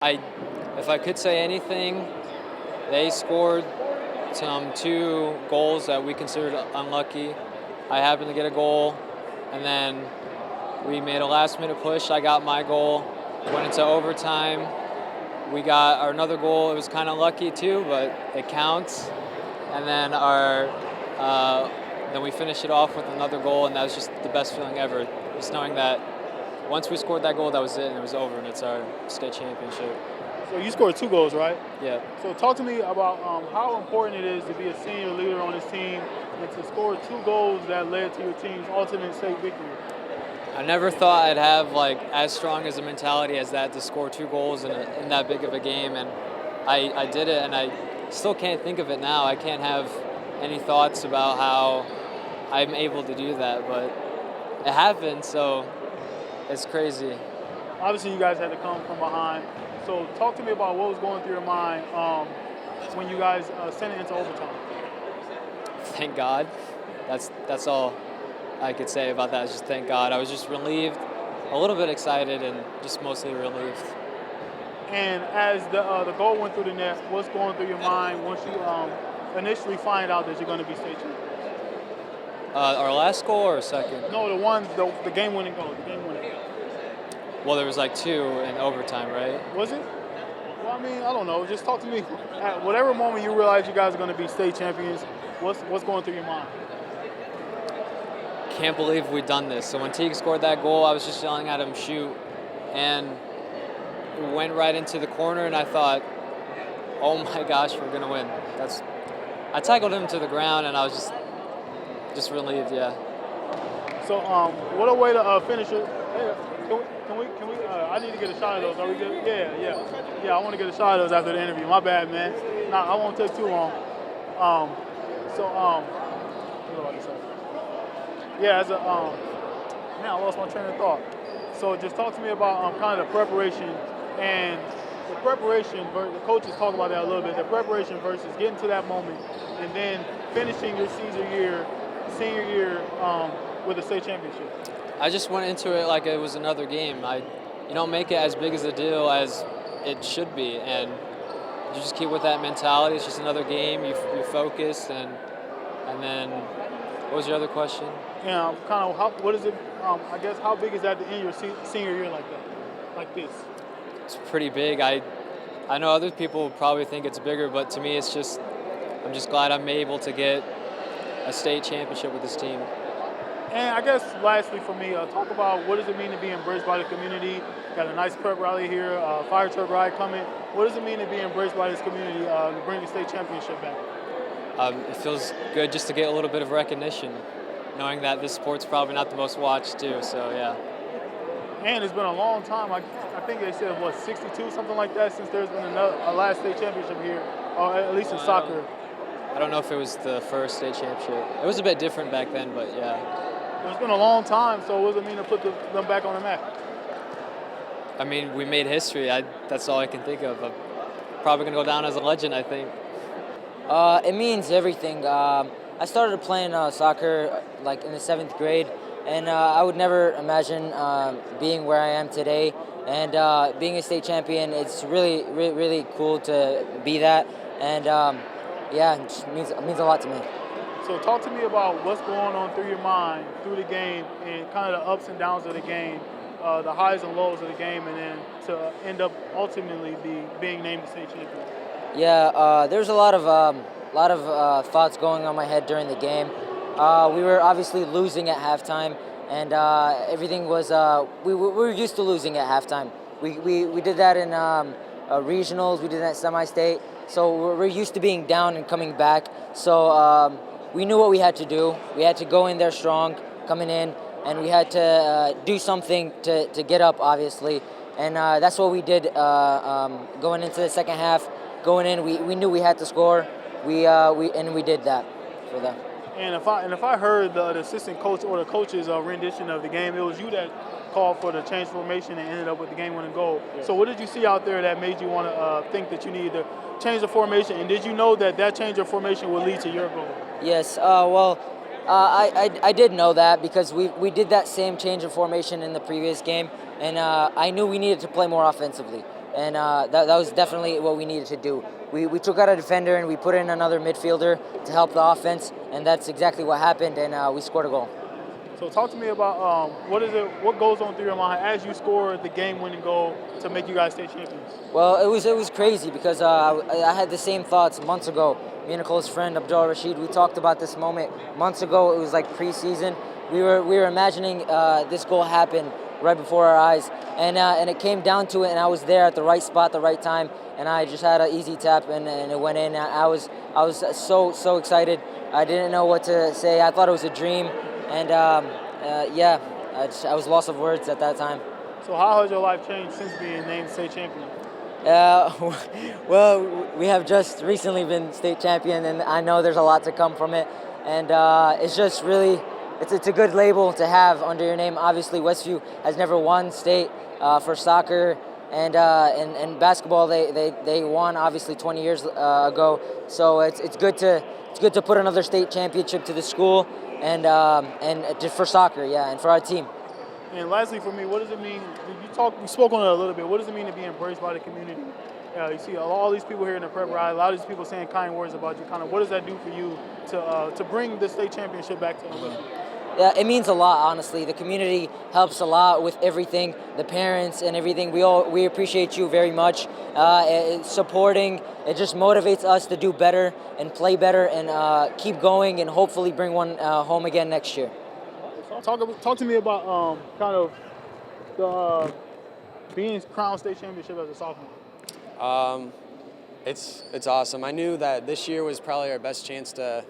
If I could say anything, they scored some 2 goals that we considered unlucky. I happened to get a goal, and then we made a last-minute push. I got my goal, went into overtime. We got another goal. It was kind of lucky too, but it counts. And then then we finished it off with another goal, and that was just the best feeling ever. Just knowing that once we scored that goal, that was it, and it was over, and it's our state championship. So you scored 2 goals, right? Yeah. So talk to me about how important it is to be a senior leader on this team and to score 2 goals that led to your team's alternate state victory. I never thought I'd have as strong as a mentality as that to score 2 goals in that big of a game, and I did it, and I still can't think of it now. I can't have any thoughts about how I'm able to do that, but it happened, so it's crazy. Obviously, you guys had to come from behind. So talk to me about what was going through your mind when you guys sent it into overtime. Thank God. That's all I could say about that. Is just thank God. I was just relieved, a little bit excited, and just mostly relieved. And as the goal went through the net, what's going through your mind once you initially find out that you're going to be state champion? Our last goal or second? No, the game-winning goal. The game-winning goal. Well, there was 2 in overtime, right? Was it? Well, I mean, I don't know. Just talk to me. At whatever moment you realize you guys are going to be state champions, what's going through your mind? Can't believe we've done this. So when Teague scored that goal, I was just yelling at him, shoot, and it went right into the corner, and I thought, oh my gosh, we're gonna win. I tackled him to the ground, and I was just relieved, yeah. So what a way to finish it. Hey, can we I need to get a shot of those. Are we good? Yeah, I want to get a shot of those after the interview. My bad, man. Nah, I won't take too long. What was I about to say? Yeah, man, I lost my train of thought. So just talk to me about kind of the preparation and the preparation. The coaches talk about that a little bit. The preparation versus getting to that moment and then finishing your senior year with a state championship. I just went into it like it was another game. You don't make it as big as a deal as it should be, and you just keep with that mentality. It's just another game. You focus, and then what was your other question? Yeah, kind of. What is it? I guess how big is that to end your senior year like that, like this? It's pretty big. I know other people probably think it's bigger, but to me, I'm just glad I'm able to get a state championship with this team. And I guess lastly for me, talk about what does it mean to be embraced by the community. Got a nice prep rally here, fire truck ride coming. What does it mean to be embraced by this community to bring the state championship back? It feels good just to get a little bit of recognition, knowing that this sport's probably not the most watched too, so yeah. And it's been a long time. I think they said, 62, something like that, since there's been a last state championship here, or at least in soccer. I don't know if it was the first state championship. It was a bit different back then, but yeah. It's been a long time, so what does it mean to put them back on the map? I mean, we made history. That's all I can think of. I'm probably going to go down as a legend, I think. It means everything. I started playing soccer in the 7th grade, and I would never imagine being where I am today. And being a state champion, it's really, really, really cool to be that. And it just means a lot to me. So talk to me about what's going on through your mind through the game and kind of the ups and downs of the game, the highs and lows of the game, and then to end up ultimately being named the state champion. Yeah, there's a lot of thoughts going on my head during the game. We were obviously losing at halftime, and everything was. We were used to losing at halftime. We did that in regionals. We did that semi-state. So we're used to being down and coming back. So we knew what we had to do. We had to go in there strong, coming in, and we had to do something to get up, obviously. And that's what we did going into the second half. Going in, we knew we had to score. We did that for them. And if I heard the assistant coach or the coach's rendition of the game, it was you that called for the change formation and ended up with the game-winning goal. Yeah. So what did you see out there that made you want to think that you needed to change the formation? And did you know that change of formation would lead to your goal? Yes. I did know that because we did that same change of formation in the previous game, and I knew we needed to play more offensively. and that was definitely what we needed to do. We took out a defender and we put in another midfielder to help the offense, and that's exactly what happened, and we scored a goal. So talk to me about what goes on through your mind as you score the game-winning goal to make you guys state champions? Well, it was crazy because I had the same thoughts months ago. Me and a close friend, Abdul Rashid, we talked about this moment months ago. It was like preseason. We were imagining this goal happen right before our eyes, and it came down to it, and I was there at the right spot, the right time, and I just had an easy tap, and it went in. I was so excited. I didn't know what to say. I thought it was a dream, and I was lost of words at that time. So how has your life changed since being named state champion? Well, we have just recently been state champion, and I know there's a lot to come from it, and it's just really. It's a good label to have under your name. Obviously, Westview has never won state for soccer, and basketball. They won obviously 20 years ago. So it's good to put another state championship to the school, and just for soccer, and for our team. And lastly, for me, what does it mean? We spoke on it a little bit. What does it mean to be embraced by the community? You see all these people here in the prep ride, a lot of these people saying kind words about you. Kind of, what does that do for you to bring the state championship back to Westview? Yeah, it means a lot, honestly. The community helps a lot with everything, the parents and everything. We appreciate you very much. Supporting, it just motivates us to do better and play better and keep going and hopefully bring one home again next year. Talk to me about kind of the being crowned state championship as a sophomore. It's awesome. I knew that this year was probably our best chance to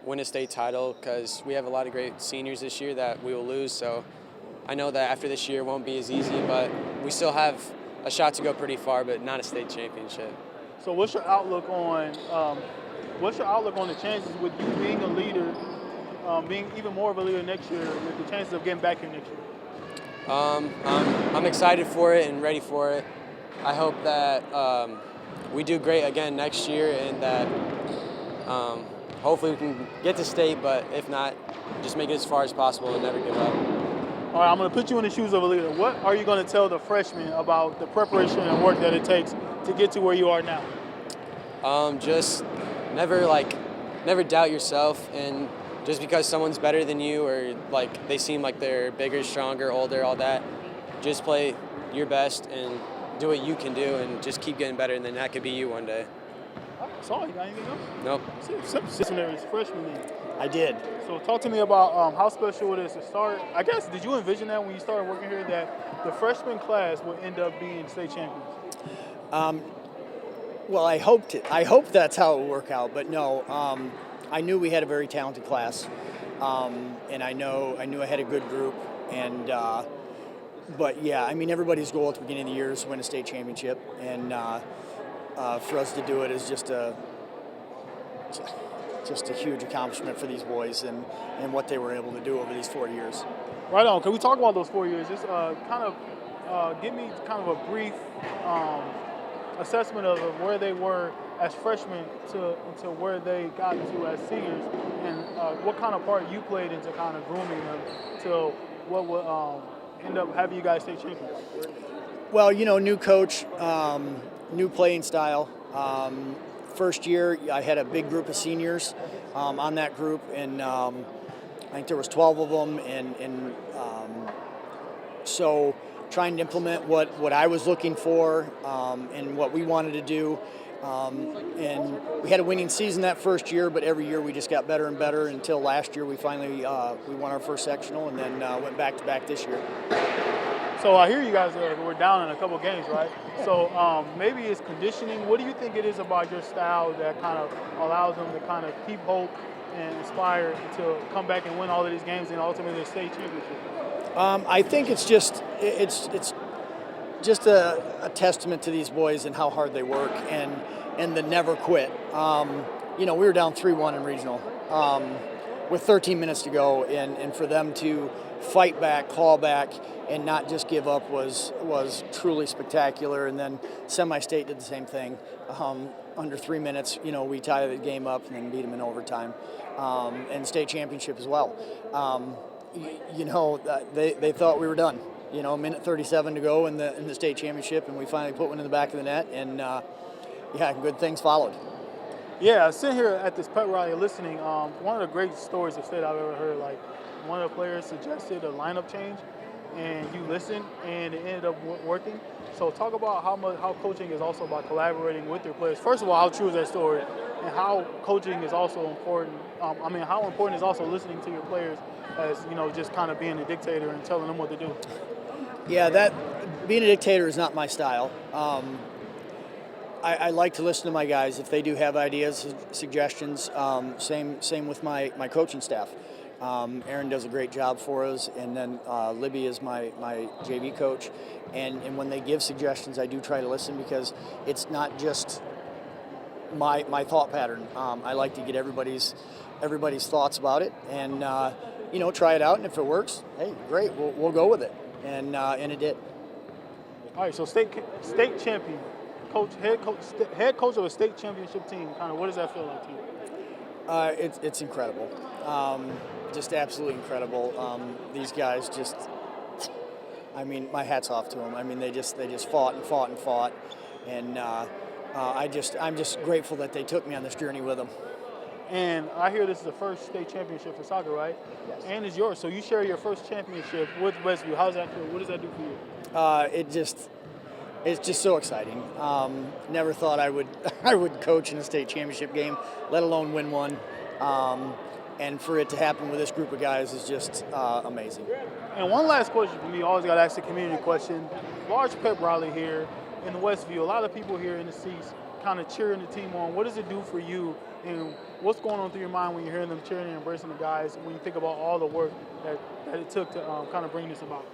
win a state title because we have a lot of great seniors this year that we will lose. So I know that after this year it won't be as easy, but we still have a shot to go pretty far, but not a state championship. So what's your outlook on the chances with you being a leader, being even more of a leader next year, with the chances of getting back here next year? I'm excited for it and ready for it. I hope that we do great again next year and that hopefully we can get to state, but if not, just make it as far as possible and never give up. All right, I'm going to put you in the shoes of a leader. What are you going to tell the freshmen about the preparation and work that it takes to get to where you are now? Just never doubt yourself, and just because someone's better than you or like they seem like they're bigger, stronger, older, all that, just play your best and do what you can do and just keep getting better, and then that could be you one day. Sorry, you got anything else? Nope. Seminary's freshman year. I did. So talk to me about how special it is to start. I guess, did you envision that when you started working here, that the freshman class would end up being state champions? Well, I hoped that's how it would work out, but no. I knew we had a very talented class, and I knew I had a good group, and but yeah, I mean, everybody's goal at the beginning of the year is to win a state championship, and for us to do it is just a huge accomplishment for these boys and what they were able to do over these 4 years. Right on. Can we talk about those 4 years? Just give me kind of a brief assessment of where they were as freshmen to where they got to as seniors, and what kind of part you played into kind of grooming them to what would end up having you guys state champions. Well, new coach, new playing style. First year, I had a big group of seniors on that group, and I think there was 12 of them, and so trying to implement what I was looking for and what we wanted to do. And we had a winning season that first year, but every year we just got better and better until last year we finally we won our first sectional, and then went back to back this year. So I hear you guys were down in a couple games, right? So maybe it's conditioning. What do you think it is about your style that kind of allows them to kind of keep hope and inspire to come back and win all of these games and ultimately the state championship? I think it's just a testament to these boys and how hard they work and the never quit. We were down 3-1 in regional with 13 minutes to go, and for them to fight back, claw back, and not just give up was truly spectacular. And then semi-state did the same thing. Under 3 minutes, we tied the game up and then beat them in overtime, and state championship as well. They thought we were done. a minute 37 to go in the state championship, and we finally put one in the back of the net, and good things followed. Yeah, sitting here at this pep rally listening, one of the great stories of state I've ever heard, like one of the players suggested a lineup change and you listened and it ended up working. So talk about how coaching is also about collaborating with your players. First of all, how true is that story? And how coaching is also important. How important is also listening to your players as, just kind of being a dictator and telling them what to do? Yeah, that being a dictator is not my style. I like to listen to my guys if they do have ideas, suggestions. Same with my coaching staff. Aaron does a great job for us, and then Libby is my JV coach. And when they give suggestions, I do try to listen because it's not just my thought pattern. I like to get everybody's thoughts about it, and try it out. And if it works, hey, great, we'll go with it. And it did. All right, so state champion. Head coach of a state championship team. Kind of, what does that feel like to you? It's incredible, just absolutely incredible. These guys my hat's off to them. They just fought and fought and fought, and I'm just grateful that they took me on this journey with them. And I hear this is the first state championship for soccer, right? Yes. And it's yours. So you share your first championship with Westview. How does that feel? What does that do for you? It's just so exciting. Never thought I would coach in a state championship game, let alone win one. And for it to happen with this group of guys is just amazing. And one last question for me, always got to ask the community question. Large pep rally here in the Westview. A lot of people here in the seats kind of cheering the team on. What does it do for you? And what's going on through your mind when you're hearing them cheering and embracing the guys, when you think about all the work that it took to kind of bring this about?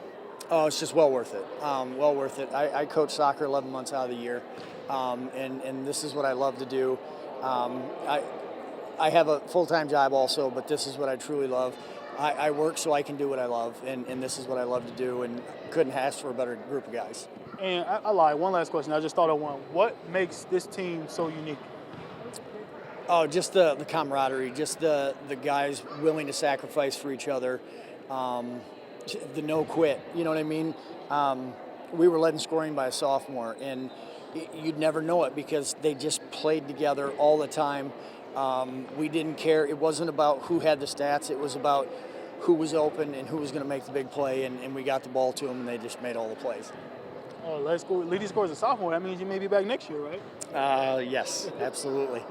Oh, it's just well worth it. Well worth it. I coach soccer 11 months out of the year, and this is what I love to do. I have a full-time job also, but this is what I truly love. I work so I can do what I love, and this is what I love to do, and couldn't ask for a better group of guys. And I lied. One last question. I just thought of one. What makes this team so unique? Oh, just the camaraderie, just the guys willing to sacrifice for each other. The no quit, you know what I mean? We were led in scoring by a sophomore, and you'd never know it because they just played together all the time. We didn't care. It wasn't about who had the stats. It was about who was open and who was going to make the big play, and we got the ball to them, and they just made all the plays. Leading scorer as a sophomore. That means you may be back next year, right? Yes, absolutely.